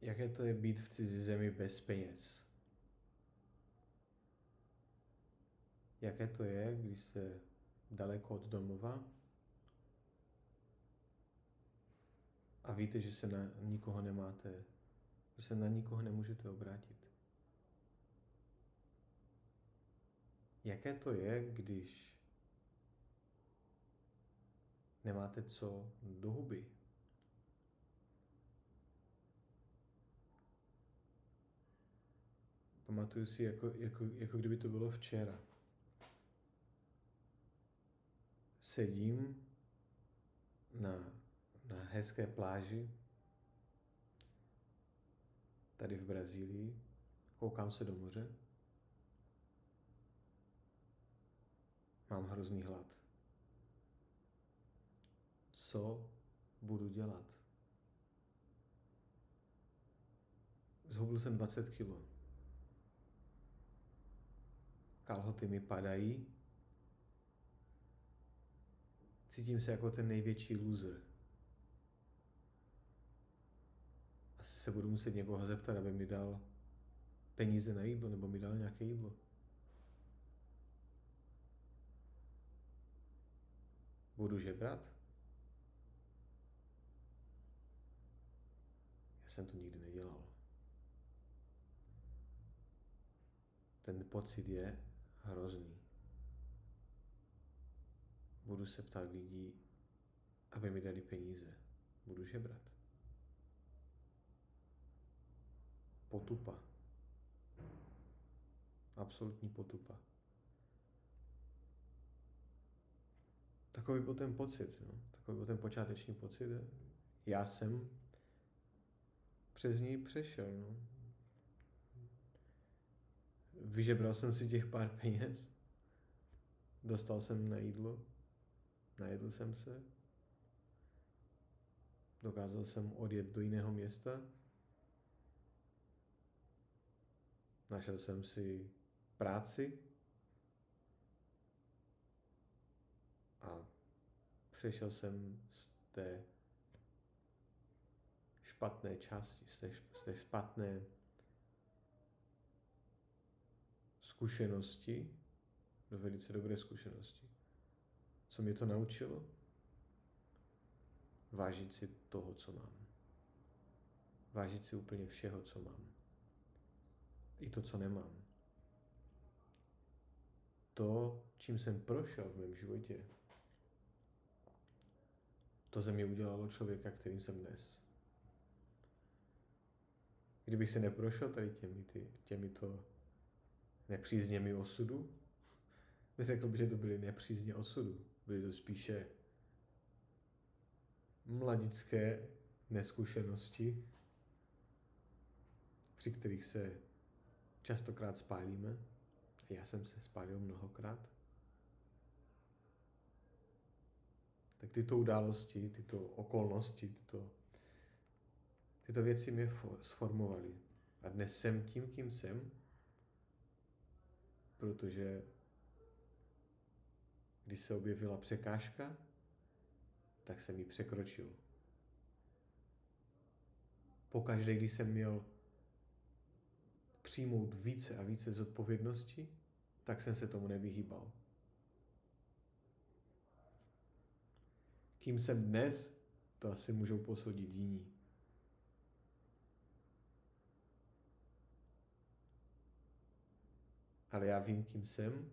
Jaké to je být v cizí zemi bez peněz? Jaké to je, když jste daleko od domova a víte, že se na nikoho nemáte, že se na nikoho nemůžete obrátit? Jaké to je, když nemáte co do huby? Pamatuju si, jako kdyby to bylo včera. Sedím na hezké pláži tady v Brazílii, koukám se do moře, mám hrozný hlad. Co budu dělat? Zhubil jsem 20 kilo. Kalhoty mi padají. Cítím se jako ten největší loser. Asi se budu muset někoho zeptat, aby mi dal peníze na jídlo, nebo mi dal nějaké jídlo. Budu žebrat? Já jsem to nikdy nedělal. Ten pocit je hrozný. Budu se ptát lidí, aby mi dali peníze. Budu žebrat. Potupa. Absolutní potupa. Takový byl ten pocit, no? Takový byl ten počáteční pocit. Já jsem přes ní přešel. No? Vyžebral jsem si těch pár peněz, dostal jsem na jídlo, najedl jsem se, dokázal jsem odjet do jiného města, našel jsem si práci a přešel jsem z té špatné části, z té špatné zkušenosti do velice dobré zkušenosti. Co mě to naučilo? Vážit si toho, co mám. Vážit si úplně všeho, co mám. I to, co nemám. To, čím jsem prošel v mém životě, to ze mě udělalo člověka, kterým jsem dnes. Kdybych se neprošel tady těmito nepřízněmi osudu, neřekl bych, že to byly nepřízně osudu. Byly to spíše mladické neskušenosti, při kterých se častokrát spálíme. Já jsem se spálil mnohokrát. Tak tyto události, tyto okolnosti, tyto věci mě sformovaly. A dnes jsem tím, kým jsem, protože když se objevila překážka, tak jsem ji překročil. Pokaždé, když jsem měl přijmout více a více zodpovědnosti, tak jsem se tomu nevyhýbal. Kým jsem dnes, to asi můžou posoudit jiní. Ale já vím, kým jsem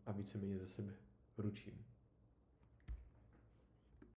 a víceméně za sebe ručím.